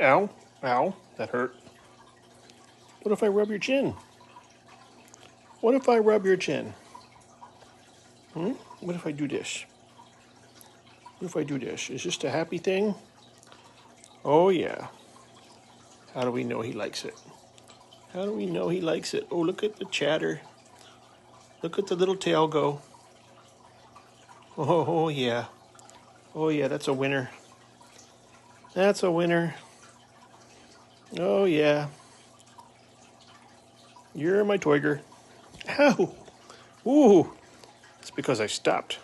Ow, ow, that hurt. What if I rub your chin? What if I rub your chin? What if I do this? What if I do this? Is this a happy thing? Oh yeah. How do we know he likes it? How do we know he likes it? Oh, look at the chatter. Look at the little tail go. Oh yeah. Oh yeah, that's a winner. That's a winner. Oh yeah. You're my Toyger. Ow! Ooh! It's because I stopped.